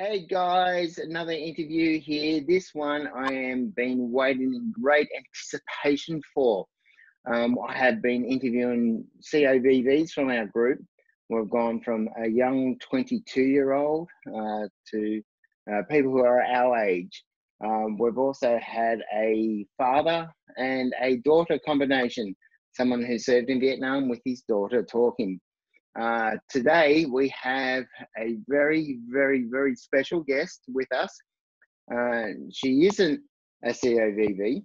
Hey guys, another interview here. This one I am been waiting in great anticipation for. I have been interviewing COVVs from our group. We've gone from a young 22-year-old to people who are our age. We've also had a father and a daughter combination, someone who served in Vietnam with his daughter talking. Today we have a very, very, very special guest with us. She isn't a COVV.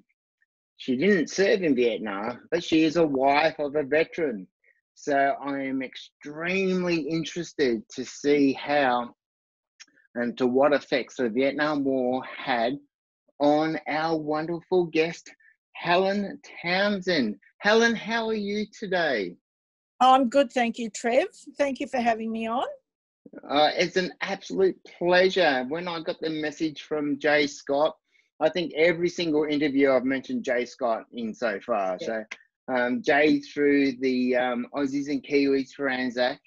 She didn't serve in Vietnam, but she is a wife of a veteran. So I am extremely interested to see how and to what effects the Vietnam War had on our wonderful guest, Helen Townsend. Helen, how are you today? I'm good, thank you, Trev. Thank you for having me on. It's an absolute pleasure. When I got the message from Jay Scott, I think every single interview I've mentioned Jay Scott in so far. Yeah. So Jay through the Aussies and Kiwis for Anzac,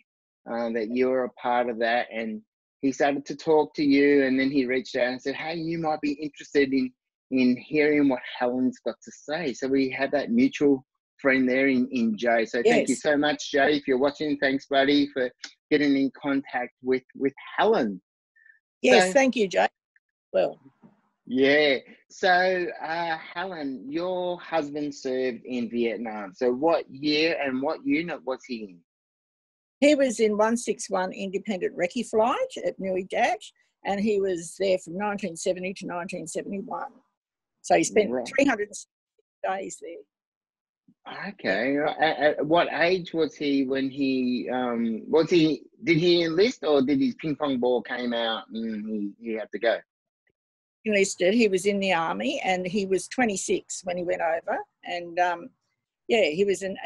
that you were a part of that, and he started to talk to you, and then he reached out and said, hey, you might be interested in hearing what Helen's got to say. So we had that mutual friend there in Jay. So thank you Yes. so much, Jay. If you're watching, thanks, buddy, for getting in contact with Helen. Yes, So, thank you, Jay. Well, yeah. So, Helen, your husband served in Vietnam. So what year and what unit was he in? he was in 161 Independent Recce Flight at Nui Dash, and he was there from 1970 to 1971. So he spent Right. 360 days there. Okay. At what age was he when did he enlist, or did his ping pong ball came out and he had to go? Enlisted. He was in the army, and he was 26 when he went over. And he was an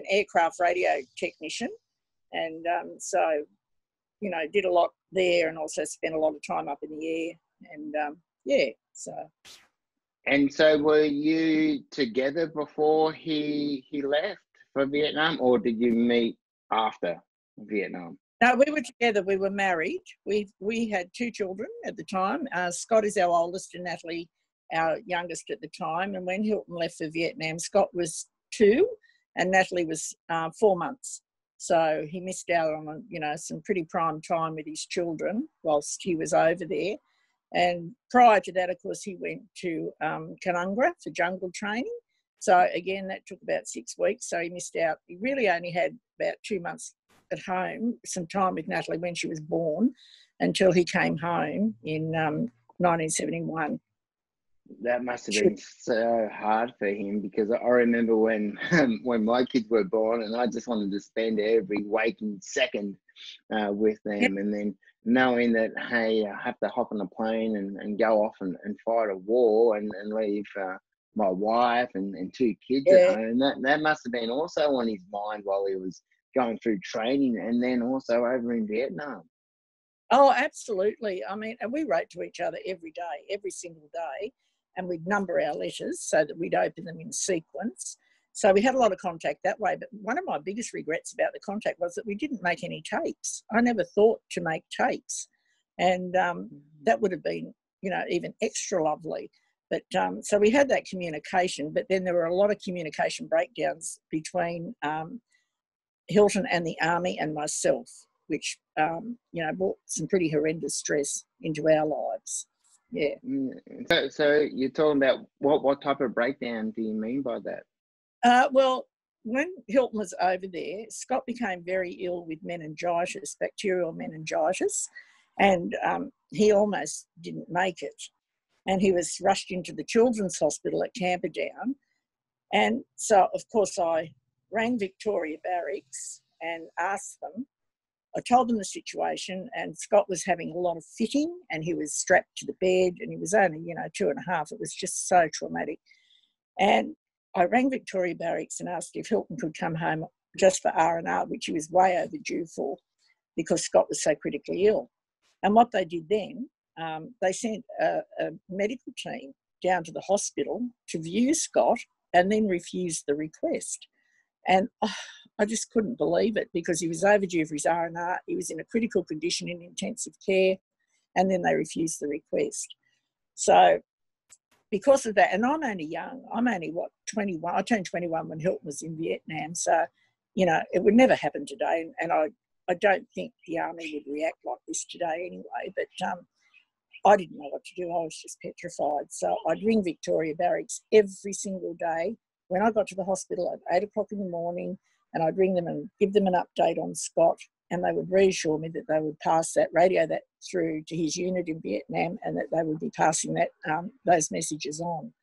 aircraft radio technician, and so did a lot there, and also spent a lot of time up in the air. And so. And so were you together before he left for Vietnam, or did you meet after Vietnam? No, we were together. We were married. We had 2 children at the time. Scott is our oldest and Natalie our youngest at the time. And when Hilton left for Vietnam, Scott was 2 and Natalie was 4 months. So he missed out on, some pretty prime time with his children whilst he was over there. And prior to that, of course, he went to Canungra for jungle training. So again, that took about 6 weeks. So he missed out. He really only had about 2 months at home, some time with Natalie when she was born, until he came home in 1971. That must have been so hard for him, because I remember when my kids were born, and I just wanted to spend every waking second with them. Yep. And then knowing that, hey, I have to hop on a plane and go off and fight a war and leave my wife and 2 kids at home. That must have been also on his mind while he was going through training, and then also over in Vietnam. Oh, absolutely. I mean, and we wrote to each other every day, every single day, and we'd number our letters so that we'd open them in sequence. So we had a lot of contact that way. But one of my biggest regrets about the contact was that we didn't make any tapes. I never thought to make tapes. And that would have been, even extra lovely. But so we had that communication, but then there were a lot of communication breakdowns between Hilton and the Army and myself, which, brought some pretty horrendous stress into our lives. Yeah. So you're talking about what type of breakdown do you mean by that? Well, when Hilton was over there, Scott became very ill with meningitis, bacterial meningitis, and he almost didn't make it. And he was rushed into the children's hospital at Camperdown. And so, of course, I rang Victoria Barracks and asked them. I told them the situation, and Scott was having a lot of fitting, and he was strapped to the bed, and he was only, 2.5. It was just so traumatic. And I rang Victoria Barracks and asked if Hilton could come home just for R&R, which he was way overdue for, because Scott was so critically ill. And what they did then, they sent a medical team down to the hospital to view Scott and then refused the request. And I just couldn't believe it, because he was overdue for his R&R. He was in a critical condition in intensive care. and then they refused the request. So because of that, and I'm only young, I'm only, 21? I turned 21 when Hilton was in Vietnam. So, you know, it would never happen today. And I don't think the Army would react like this today anyway. But I didn't know what to do. I was just petrified. So I'd ring Victoria Barracks every single day. When I got to the hospital at 8 o'clock in the morning, and I'd ring them and give them an update on Scott, and they would reassure me that they would pass that, radio that through to his unit in Vietnam, and that they would be passing that those messages on.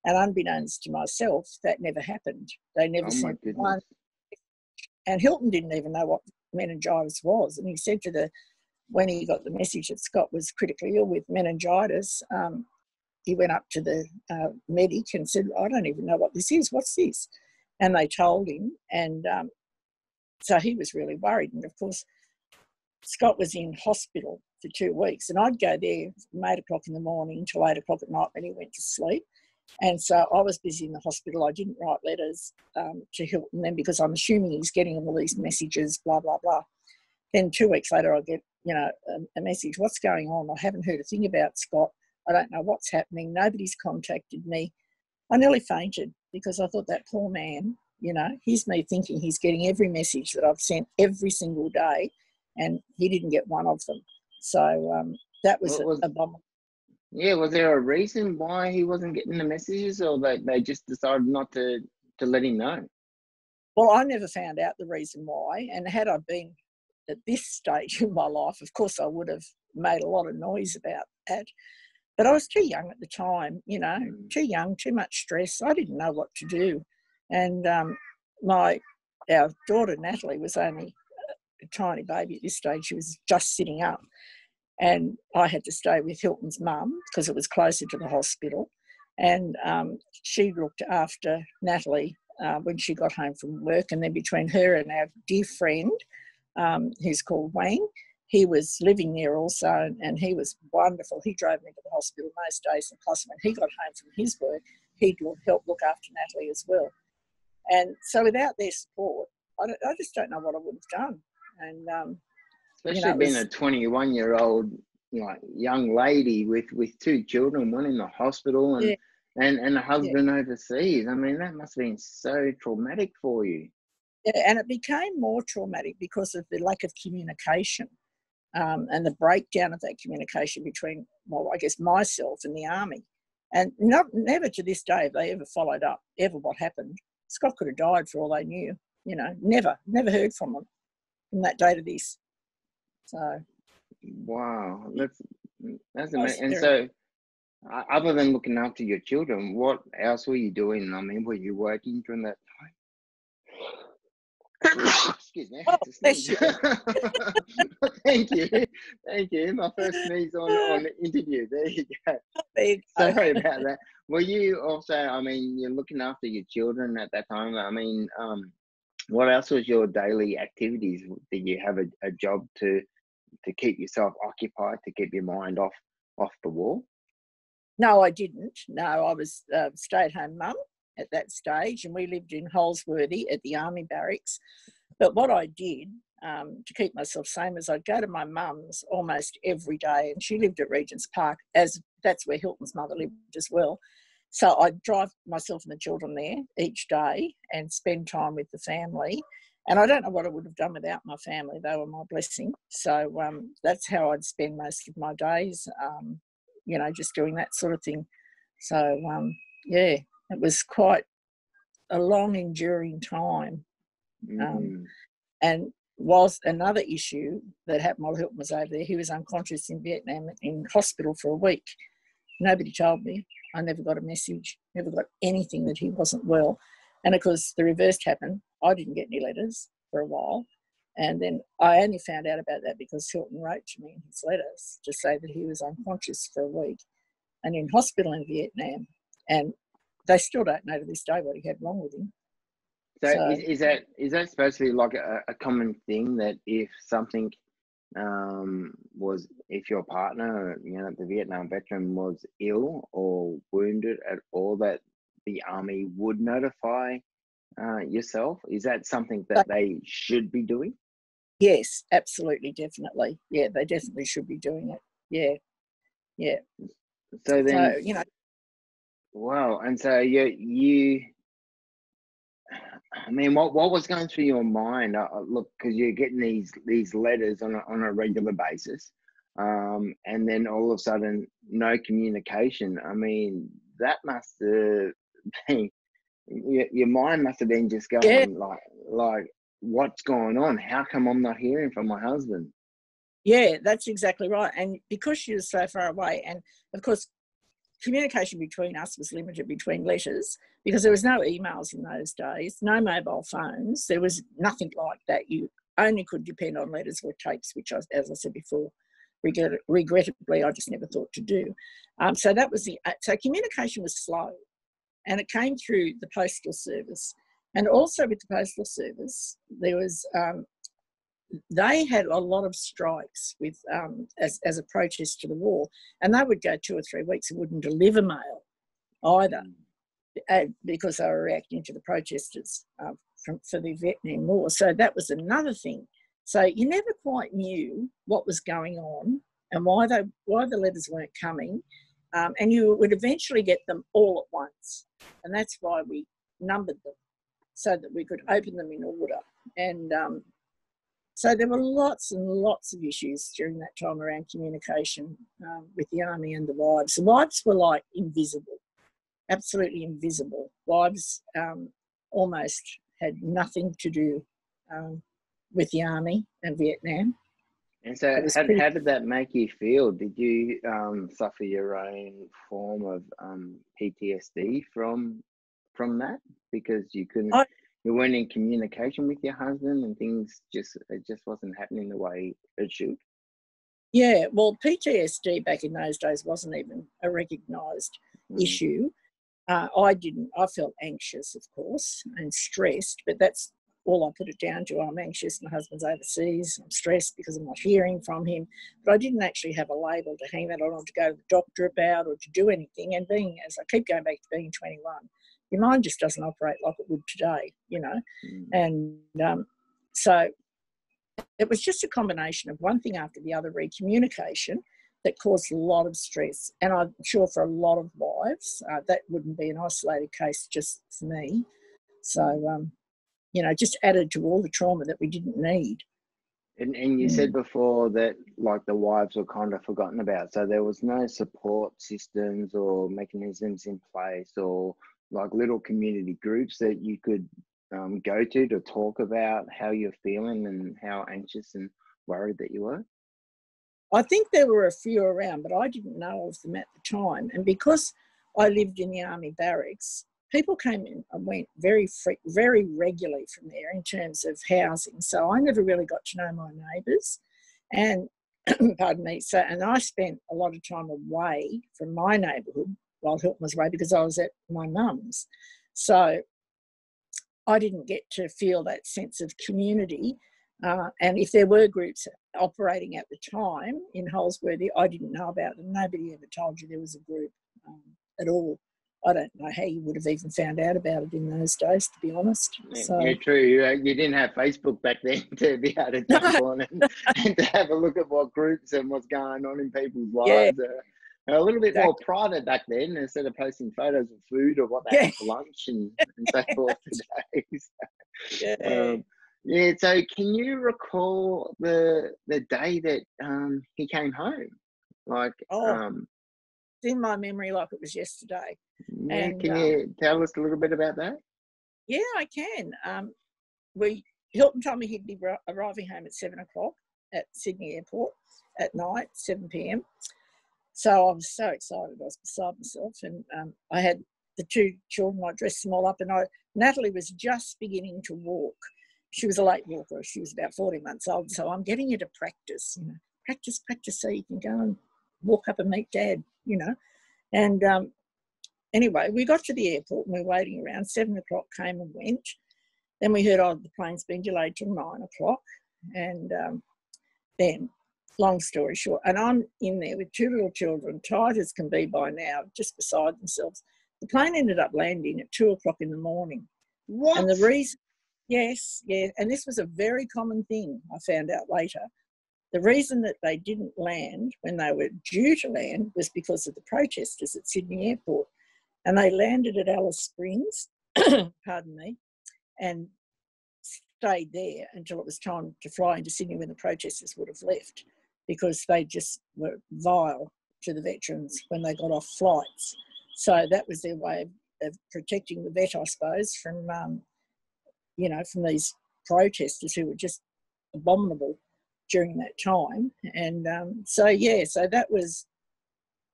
And unbeknownst to myself, that never happened. They never sent one. And Hilton didn't even know what meningitis was. And he said when he got the message that Scott was critically ill with meningitis, he went up to the medic and said, I don't even know what this is. What's this? And they told him. And so he was really worried. And, of course, Scott was in hospital for 2 weeks. And I'd go there from 8 o'clock in the morning till 8 o'clock at night when he went to sleep. And so I was busy in the hospital. I didn't write letters to Hilton then, because I'm assuming he's getting all these messages, blah, blah, blah. Then 2 weeks later, I get, you know, a message, what's going on? I haven't heard a thing about Scott. I don't know what's happening. Nobody's contacted me. I nearly fainted because I thought, that poor man, you know, here's me thinking he's getting every message that I've sent every single day, and he didn't get one of them. So that was a bomb. Yeah, was there a reason why he wasn't getting the messages, or they just decided not to let him know? Well, I never found out the reason why, and had I been at this stage in my life, of course I would have made a lot of noise about that. But I was too young at the time, you know, too young, too much stress. I didn't know what to do. And our daughter, Natalie, was only a tiny baby at this stage. She was just sitting up. And I had to stay with Hilton's mum because it was closer to the hospital. And she looked after Natalie when she got home from work. And then between her and our dear friend, who's called Wayne, he was living there also, and he was wonderful. He drove me to the hospital most days, and plus when he got home from his work, he'd help look after Natalie as well. And so without their support, I just don't know what I would have done. And especially being a 21-year-old, you know, young lady with 2 children, one in the hospital and a husband overseas. I mean, that must have been so traumatic for you. Yeah, and it became more traumatic because of the lack of communication. And the breakdown of that communication between, well, I guess myself and the Army. And never to this day have they ever followed up ever what happened. Scott could have died for all they knew, you know, never heard from them from that day to this. So. Wow, that's amazing. And so, other than looking after your children, what else were you doing? I mean, were you working during that time? Excuse me. Oh, bless you. Thank you. My first sneeze on the interview. There you go. Sorry about that. Were you also, I mean, you're looking after your children at that time. I mean, what else was your daily activities? Did you have a job to keep yourself occupied, to keep your mind off the war? No, I didn't. No, I was a stay-at-home mum at that stage, and we lived in Holsworthy at the Army barracks. But what I did to keep myself sane was I'd go to my mum's almost every day, and she lived at Regent's Park, as that's where Hilton's mother lived as well. So I'd drive myself and the children there each day and spend time with the family. And I don't know what I would have done without my family. They were my blessing. So that's how I'd spend most of my days, you know, just doing that sort of thing. So, yeah, it was quite a long, enduring time. And was another issue that happened while Hilton was over there. He was unconscious in Vietnam in hospital for a week. Nobody told me. I never got a message, never got anything that he wasn't well. And of course, the reverse happened. I didn't get any letters for a while. And then I only found out about that because Hilton wrote to me in his letters to say that he was unconscious for a week and in hospital in Vietnam. And they still don't know to this day what he had wrong with him. So is that supposed to be like a common thing, that if something if your partner, you know, the Vietnam veteran was ill or wounded at all, that the Army would notify yourself? Is that something that they should be doing? Yes, absolutely, definitely. Yeah, they definitely should be doing it. Yeah, yeah. So then, So, you know, wow. And so I mean, what was going through your mind? Look, because you're getting these letters on a regular basis, and then all of a sudden, no communication. I mean, that must have been your mind must have been just yeah, going like, what's going on? How come I'm not hearing from my husband? yeah, that's exactly right. And because she was so far away, and of course, communication between us was limited between letters because there was no emails in those days, no mobile phones. There was nothing like that. You only could depend on letters or tapes, which, as I said before, regrettably, I just never thought to do. So that was so communication was slow, and it came through the postal service. And also with the postal service, there was they had a lot of strikes with as a protest to the war, and they would go 2 or 3 weeks and wouldn't deliver mail either because they were reacting to the protesters for the Vietnam War. So that was another thing. So you never quite knew what was going on and why the letters weren't coming, and you would eventually get them all at once, and that's why we numbered them so that we could open them in order. And so there were lots and lots of issues during that time around communication with the army and the wives. The wives were like invisible, absolutely invisible. Wives almost had nothing to do with the army and Vietnam. And so, It was pretty. how did that make you feel? Did you suffer your own form of PTSD from that because you weren't in communication with your husband and it just wasn't happening the way it should? Yeah, well, PTSD back in those days wasn't even a recognised issue. I felt anxious, of course, and stressed, but that's all I put it down to. I'm anxious, my husband's overseas, I'm stressed because I'm not hearing from him, but I didn't actually have a label to hang that on or to go to the doctor about or to do anything. And as I keep going back to being 21, your mind just doesn't operate like it would today, you know. And so it was just a combination of one thing after the other, recommunication, that caused a lot of stress. And I'm sure for a lot of wives, that wouldn't be an isolated case just for me. So, just added to all the trauma that we didn't need. And you said before that like the wives were kind of forgotten about. So there was no support systems or mechanisms in place or like little community groups that you could go to talk about how you're feeling and how anxious and worried that you were? I think there were a few around, but I didn't know of them at the time. And because I lived in the army barracks, people came in and went very regularly from there in terms of housing. So I never really got to know my neighbours. And, pardon me, and I spent a lot of time away from my neighbourhood while Hilton was away because I was at my mum's. So I didn't get to feel that sense of community. And if there were groups operating at the time in Holsworthy, I didn't know about them. Nobody ever told you there was a group at all. I don't know how you would have even found out about it in those days, to be honest. So, yeah, true. You didn't have Facebook back then to be able to jump on and to have a look at what groups and what's going on in people's lives. A little bit more private back then, instead of posting photos of food or what they had for lunch and so forth today. So can you recall the day that he came home? In my memory like it was yesterday. Yeah, and can you tell us a little bit about that? Yeah, I can. Hilton told me he'd be arriving home at 7 o'clock at Sydney Airport at night, 7 p.m. So I was so excited, I was beside myself. And I had the 2 children, I dressed them all up, and Natalie was just beginning to walk. She was a late walker, she was about 40 months old. So I'm getting her to practice, practice so you can go and walk up and meet Dad, And anyway, we got to the airport and we were waiting around. 7 o'clock came and went. Then we heard, the plane's been delayed till 9 o'clock. And then, long story short, and I'm in there with 2 little children, tired as can be by now, just beside themselves. The plane ended up landing at 2 o'clock in the morning. What? And the reason, yes, and this was a very common thing, I found out later. The reason that they didn't land when they were due to land was because of the protesters at Sydney Airport. And they landed at Alice Springs, pardon me, and stayed there until it was time to fly into Sydney when the protesters would have left, because they just were vile to the veterans when they got off flights. So that was their way of protecting the vet, I suppose, from, from these protesters who were just abominable during that time. And so that was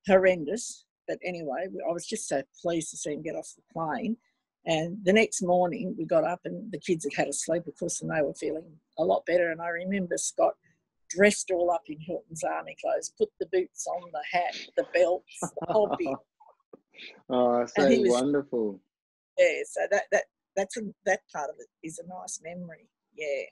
horrendous. But anyway, I was just so pleased to see him get off the plane. And the next morning we got up and the kids had had a sleep, of course, and they were feeling a lot better. And I remember Scott dressed all up in Hilton's army clothes, put the boots on, the hat, the belts, the whole bit. Oh, so wonderful. Yeah, so that part of it is a nice memory. Yeah.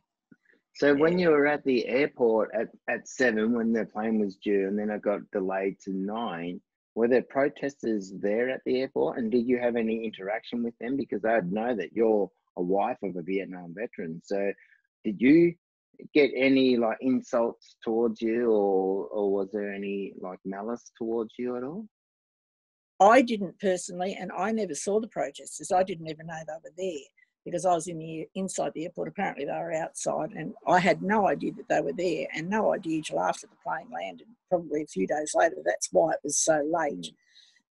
So when you were at the airport at 7 when the plane was due, and then it got delayed to 9, were there protesters there at the airport, and did you have any interaction with them? Because I know that you're a wife of a Vietnam veteran. So did you get any like insults towards you, or was there any like malice towards you at all? I didn't personally, and I never saw the protesters. I didn't even know they were there because I was inside the airport. Apparently they were outside, and I had no idea that they were there, and no idea till after the plane landed, probably a few days later. That's why it was so late.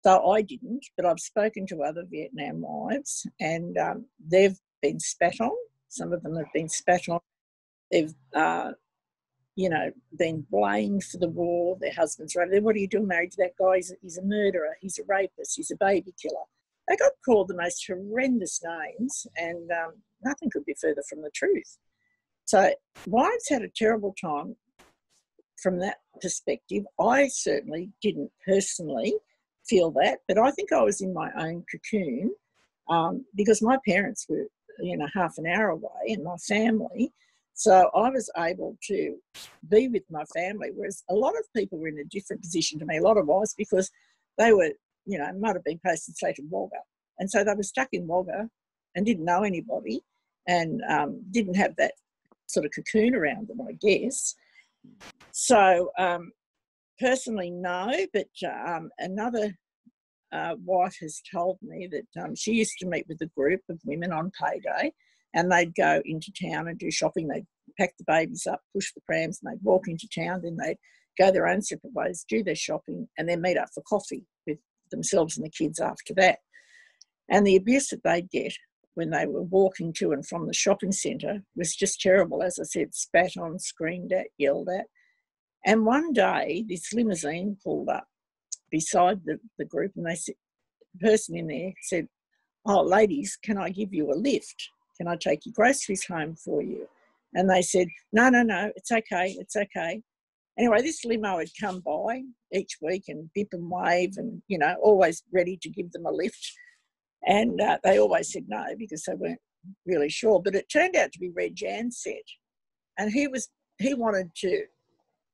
So I didn't, but I've spoken to other Vietnam wives, and they've been spat on. Some of them have been spat on. They've been blamed for the war. Their husbands were, what are you doing married to that guy? He's a murderer, he's a rapist, he's a baby killer. They got called the most horrendous names, and nothing could be further from the truth. So wives had a terrible time from that perspective. I certainly didn't personally feel that, but I think I was in my own cocoon because my parents were, half an hour away, and my family. So I was able to be with my family, whereas a lot of people were in a different position to me, a lot of wives, because they were, might have been posted, say, to Wagga. And so they were stuck in Wagga and didn't know anybody and didn't have that sort of cocoon around them, I guess. So personally, no, but another wife has told me that she used to meet with a group of women on payday, and they'd go into town and do shopping. They'd pack the babies up, push the prams, and they'd walk into town. Then they'd go their own separate ways, do their shopping, and then meet up for coffee with themselves and the kids after that. And the abuse that they'd get when they were walking to and from the shopping centre was just terrible. As I said, spat on, screamed at, yelled at. And one day, this limousine pulled up beside the group, and the person in there said, "Oh, ladies, can I give you a lift? Can I take your groceries home for you?" And they said, no, it's okay. Anyway, this limo had come by each week and bip and wave and, always ready to give them a lift. And they always said no because they weren't really sure. But it turned out to be Red Janset. And he wanted to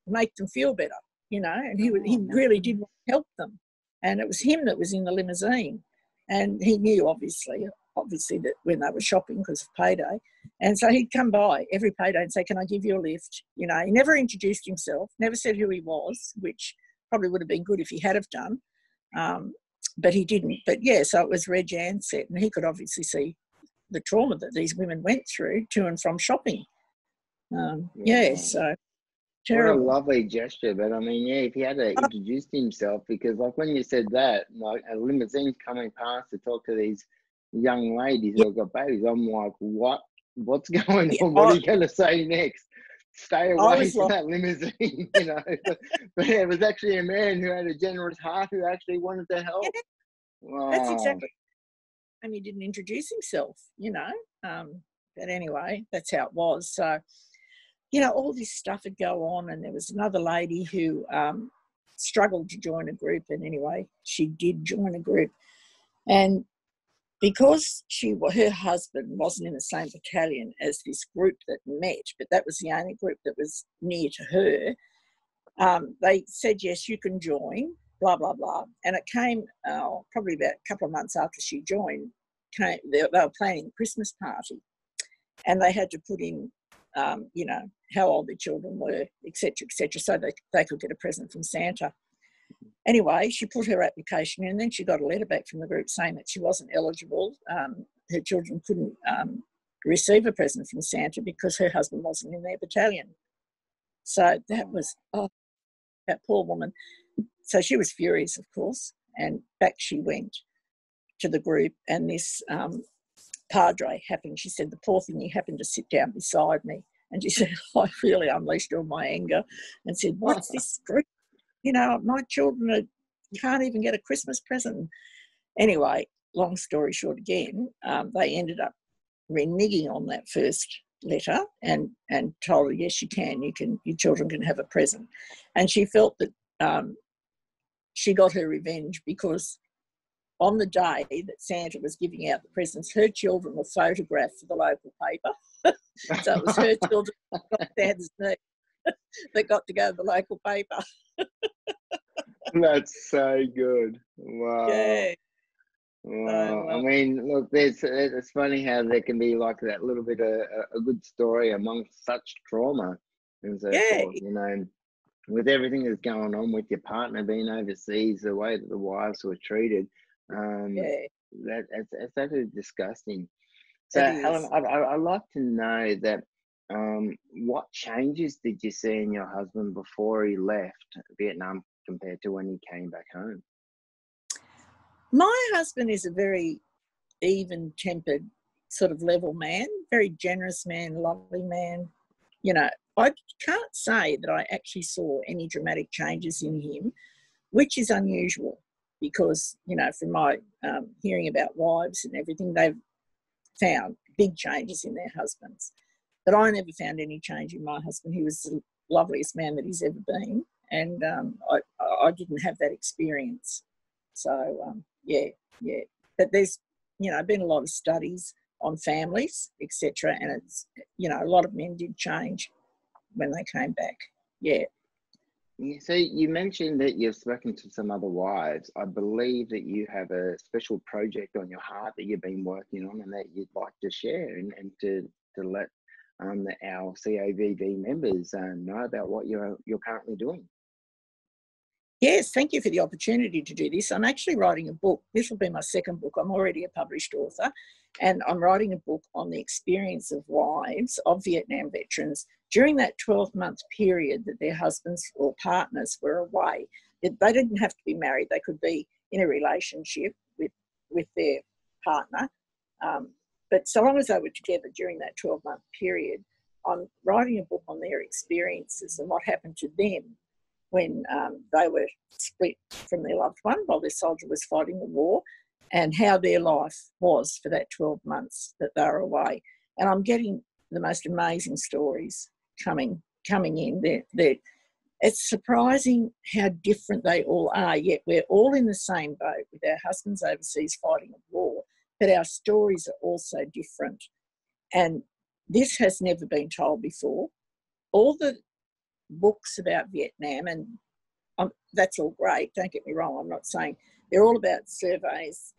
make them feel better, and he really did want to help them. And it was him that was in the limousine. And he knew, obviously, that when they were shopping because of payday. And so he'd come by every payday and say, "Can I give you a lift?" He never introduced himself, never said who he was, which probably would have been good if he had have done. But he didn't. But, yeah, so it was Reg Ansett, and he could obviously see the trauma that these women went through to and from shopping. So terrible. What a lovely gesture. But, I mean, yeah, if he had to introduce himself, because, like, when you said that, like, a limousine's coming past to talk to these young ladies who have got babies, I'm like, what's going on? What are you going to say next? Stay away from that limousine, But it was actually a man who had a generous heart who actually wanted to help. Yeah, wow. That's exactly. And he didn't introduce himself, But anyway, that's how it was. So, all this stuff would go on, and there was another lady who struggled to join a group, and anyway, she did join a group. And because her husband wasn't in the same battalion as this group that met, but that was the only group that was near to her, they said, yes, you can join, blah, blah, blah. And it came probably about a couple of months after she joined, they were planning a Christmas party, and they had to put in, how old their children were, etc., so they could get a present from Santa. Anyway, she put her application in, and then she got a letter back from the group saying that she wasn't eligible. Her children couldn't receive a present from Santa because her husband wasn't in their battalion. So that was, that poor woman. So she was furious, of course, and back she went to the group, and this padre happened. She said, the poor thing, he happened to sit down beside me. And she said, I really unleashed all my anger and said, what's this group? You know, my children can't even get a Christmas present. Anyway, long story short again, they ended up reneging on that first letter and told her, yes, you can, your children can have a present. And she felt that she got her revenge because on the day that Santa was giving out the presents, her children were photographed for the local paper. So it was her children that got Santa's name that got to go to the local paper. That's so good. Wow. Yeah. Wow. I mean, look, it's funny how there can be like that little bit of a good story amongst such trauma and so forth, you know, with everything that's going on with your partner being overseas, the way that the wives were treated, that's actually disgusting. So, Helen, I'd like to know that what changes did you see in your husband before he left Vietnam compared to when he came back home? My husband is a very even-tempered, sort of level man, very generous man, lovely man. You know, I can't say that I actually saw any dramatic changes in him, which is unusual because, you know, from my hearing about wives and everything, they've found big changes in their husbands. But I never found any change in my husband. He was the loveliest man that he's ever been, and I didn't have that experience. So, yeah. But there's, you know, been a lot of studies on families, etc., and it's, you know, a lot of men did change when they came back. Yeah. So you mentioned that you've spoken to some other wives. I believe that you have a special project on your heart that you've been working on and that you'd like to share and to let our CAVV members know about what you're currently doing. Yes, thank you for the opportunity to do this. I'm actually writing a book. This will be my second book. I'm already a published author, and I'm writing a book on the experience of wives of Vietnam veterans during that 12-month period that their husbands or partners were away. They didn't have to be married. They could be in a relationship with their partner. But so long as they were together during that 12-month period, I'm writing a book on their experiences and what happened to them when they were split from their loved one while their soldier was fighting the war, and how their life was for that 12 months that they were away. And I'm getting the most amazing stories coming in. It's surprising how different they all are, yet we're all in the same boat with our husbands overseas fighting a war, but our stories are also different. And this has never been told before. All the books about Vietnam, and that's all great, don't get me wrong, I'm not saying, they're all about surveys,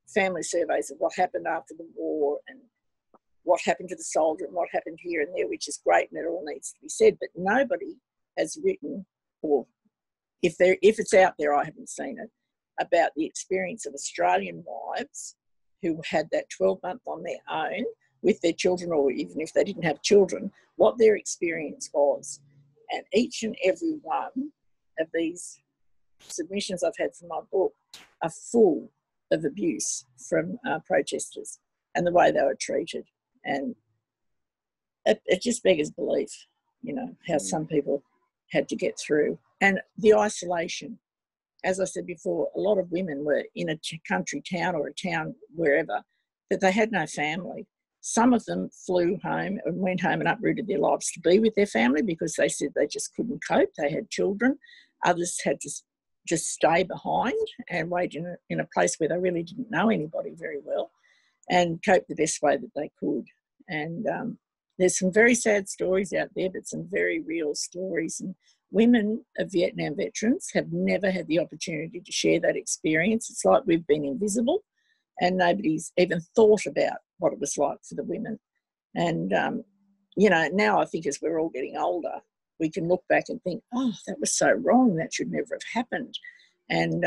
family surveys of what happened after the war and what happened to the soldier and what happened here and there, which is great and it all needs to be said, but nobody has written, or if it's out there, I haven't seen it, about the experience of Australian wives who had that 12-month on their own with their children, or even if they didn't have children, what their experience was. And each and every one of these submissions I've had for my book are full of abuse from protesters and the way they were treated. And it just beggars belief, you know, how some people had to get through. And the isolation. As I said before, a lot of women were in a country town or a town wherever, that they had no family. Some of them flew home and went home and uprooted their lives to be with their family because they said they just couldn't cope. They had children. Others had to just stay behind and wait in a place where they really didn't know anybody very well and cope the best way that they could. And there's some very sad stories out there, but some very real stories. And women of Vietnam veterans have never had the opportunity to share that experience. It's like we've been invisible and nobody's even thought about what it was like for the women. And you know, now I think as we're all getting older, we can look back and think, oh, that was so wrong. That should never have happened. And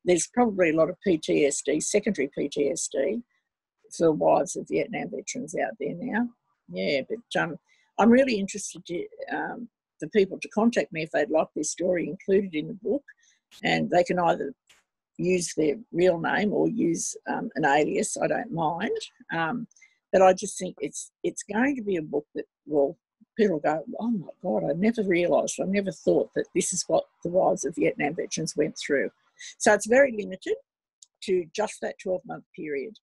there's probably a lot of PTSD, secondary PTSD, for wives of Vietnam veterans out there now. Yeah, but I'm really interested for people to contact me if they'd like their story included in the book, and they can either use their real name or use an alias. I don't mind, but I just think it's going to be a book that will people go, oh my God, I never realised, I never thought that this is what the wives of Vietnam veterans went through. So it's very limited to just that 12-month period.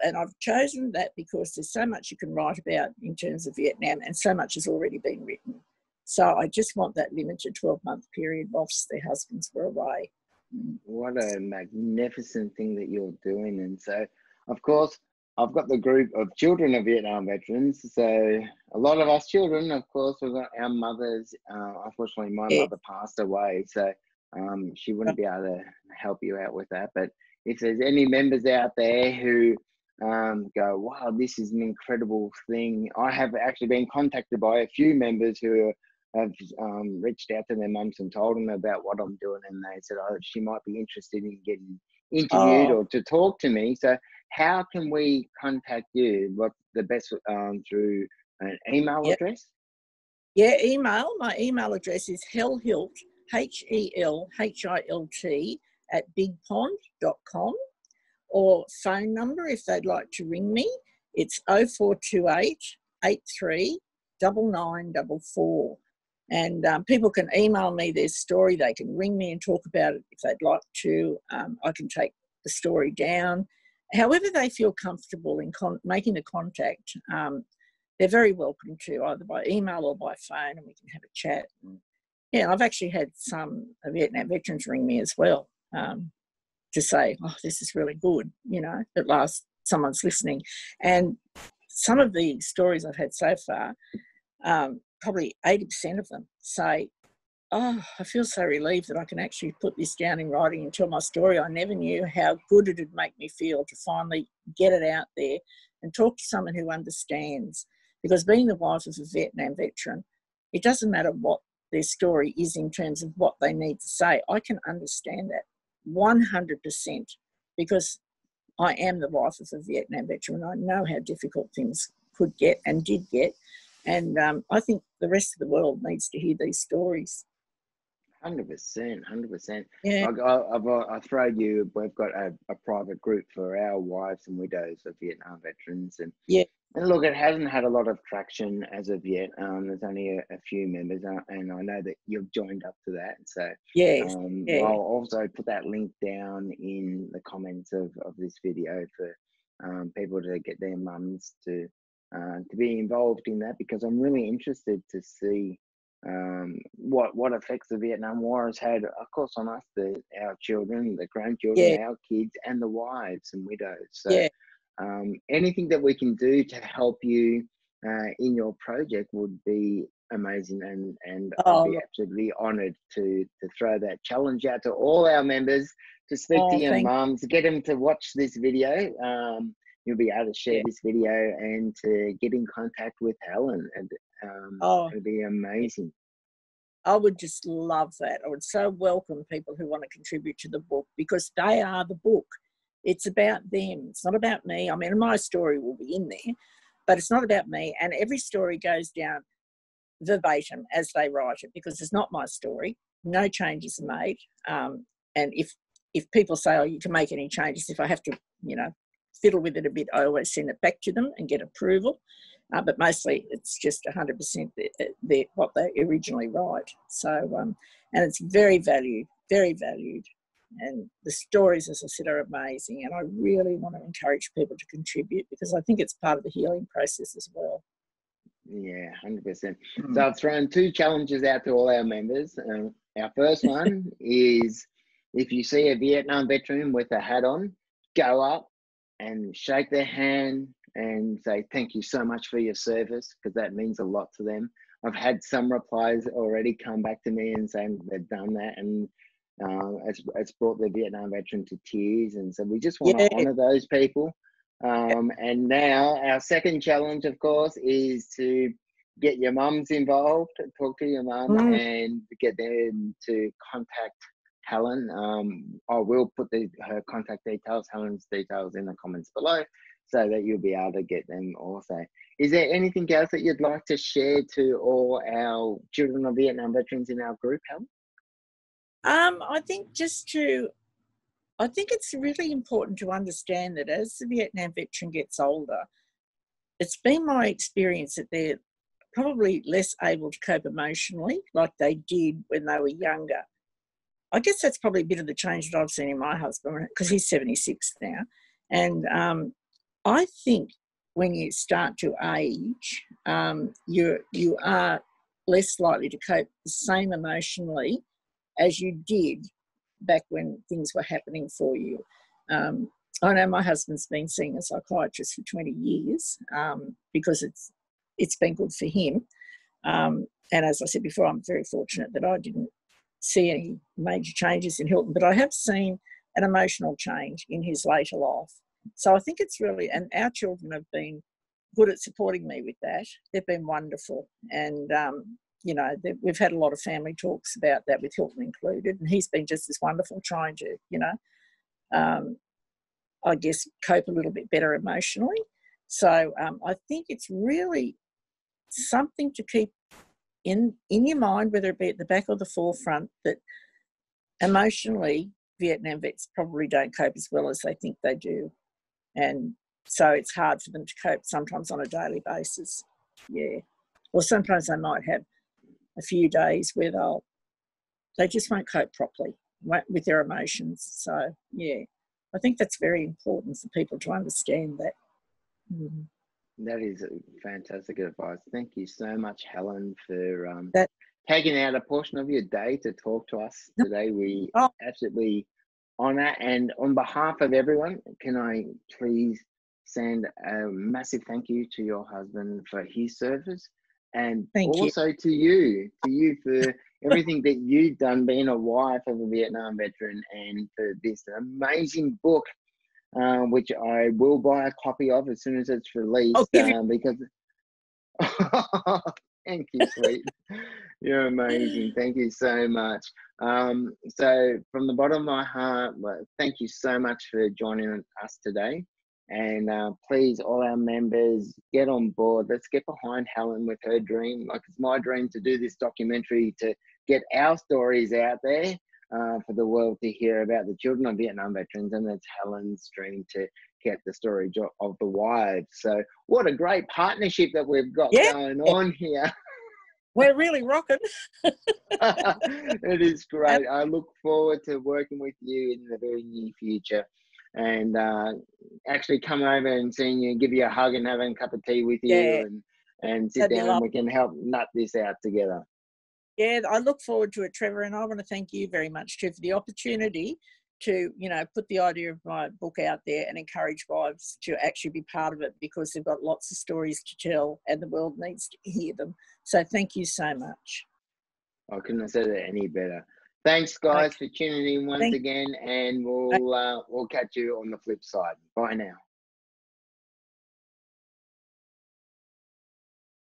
And I've chosen that because there's so much you can write about in terms of Vietnam, and so much has already been written. So I just want that limited 12-month period whilst their husbands were away. What a magnificent thing that you're doing. And so, of course, I've got the group of children of Vietnam veterans. So a lot of us children, of course, we've got our mothers. Unfortunately, my mother passed away, so she wouldn't be able to help you out with that. But if there's any members out there who go, wow, this is an incredible thing. I have actually been contacted by a few members who have reached out to their mums and told them about what I'm doing, and they said, oh, she might be interested in getting interviewed or to talk to me. So how can we contact you? What's the best through an email address? Yeah, email. My email address is helhilt, HELHILT @bigpond.com, or phone number if they'd like to ring me. It's 0428 83 9944. And people can email me their story. They can ring me and talk about it if they'd like to. I can take the story down. However they feel comfortable in making the contact, they're very welcome to, either by email or by phone, and we can have a chat. And, yeah, I've actually had some Vietnam veterans ring me as well to say, oh, this is really good, you know, at last someone's listening. And some of the stories I've had so far, probably 80% of them say, oh, I feel so relieved that I can actually put this down in writing and tell my story. I never knew how good it would make me feel to finally get it out there and talk to someone who understands. Because being the wife of a Vietnam veteran, it doesn't matter what their story is in terms of what they need to say. I can understand that 100% because I am the wife of a Vietnam veteran. I know how difficult things could get and did get. And I think the rest of the world needs to hear these stories. 100%, 100%. Yeah. I throw you, we've got a private group for our wives and widows of Vietnam veterans. And yeah. And look, it hasn't had a lot of traction as of yet. There's only a few members, and I know that you've joined up to that. So yes. I'll also put that link down in the comments of this video for people to get their mums to be involved in that, because I'm really interested to see what effects the Vietnam War has had, of course, on us, our children, the grandchildren, our kids, and the wives and widows. So anything that we can do to help you in your project would be amazing, and I'd be absolutely honoured to throw that challenge out to all our members to speak to your mums, get them to watch this video. You'll be able to share this video and to get in contact with Helen, and it'll be amazing. I would just love that. I would so welcome people who want to contribute to the book, because they are the book. It's about them. It's not about me. I mean, my story will be in there, but it's not about me. And every story goes down verbatim as they write it, because it's not my story. No changes are made. And if people say, oh, you can make any changes, if I have to, fiddle with it a bit, I always send it back to them and get approval. But mostly it's just 100% what they originally write. So, and it's very valued, very valued. And the stories, as I said, are amazing. And I really want to encourage people to contribute, because I think it's part of the healing process as well. Yeah, 100%. So I've thrown 2 challenges out to all our members. Our first one is, if you see a Vietnam veteran with a hat on, go up and shake their hand and say, thank you so much for your service, because that means a lot to them. I've had some replies already come back to me and saying they've done that, and it's brought the Vietnam veteran to tears. And so we just want to honour those people. And now our second challenge, of course, is to get your mums involved, talk to your mum and get them to contact Helen. I will put her contact details, Helen's details in the comments below so that you'll be able to get them also. Is there anything else that you'd like to share to all our children of Vietnam veterans in our group, Helen? I think I think it's really important to understand that as the Vietnam veteran gets older, it's been my experience that they're probably less able to cope emotionally like they did when they were younger. I guess that's probably a bit of the change that I've seen in my husband, because he's 76 now. And I think when you start to age, you are less likely to cope the same emotionally as you did back when things were happening for you. I know my husband's been seeing a psychiatrist for 20 years because it's been good for him. And as I said before, I'm very fortunate that I didn't see any major changes in Hilton, but I have seen an emotional change in his later life. So I think it's really, and our children have been good at supporting me with that. They've been wonderful. And, you know, we've had a lot of family talks about that with Hilton included, and he's been just as wonderful trying to, you know, I guess, cope a little bit better emotionally. So I think it's really something to keep in your mind, whether it be at the back or the forefront, that emotionally Vietnam vets probably don't cope as well as they think they do. And so it's hard for them to cope sometimes on a daily basis. Yeah. Or sometimes they might have a few days where they just won't cope properly with their emotions. So, yeah, I think that's very important for people to understand that. Mm-hmm. That is fantastic advice. Thank you so much, Helen, for taking out a portion of your day to talk to us today. We absolutely honour, and on behalf of everyone, can I please send a massive thank you to your husband for his service, and also to you for everything that you've done, being a wife of a Vietnam veteran, and for this amazing book, which I will buy a copy of as soon as it's released, because thank you, sweet. You're amazing. Thank you so much. So from the bottom of my heart, thank you so much for joining us today. And please, all our members, get on board. Let's get behind Helen with her dream. Like, it's my dream to do this documentary, to get our stories out there for the world to hear about the children of Vietnam veterans, and it's Helen's dream to get the story of the wives. So what a great partnership that we've got going on here. We're really rocking. It is great. I look forward to working with you in the very near future, and actually come over and seeing you, give you a hug and having a cup of tea with you, and sit down and we can help nut this out together. Yeah, I look forward to it, Trevor, and I want to thank you very much too for the opportunity to, you know, put the idea of my book out there and encourage wives to actually be part of it, because they've got lots of stories to tell and the world needs to hear them. So thank you so much. I couldn't have said it any better. Thanks, guys, for tuning in once again, and we'll catch you on the flip side. Bye now.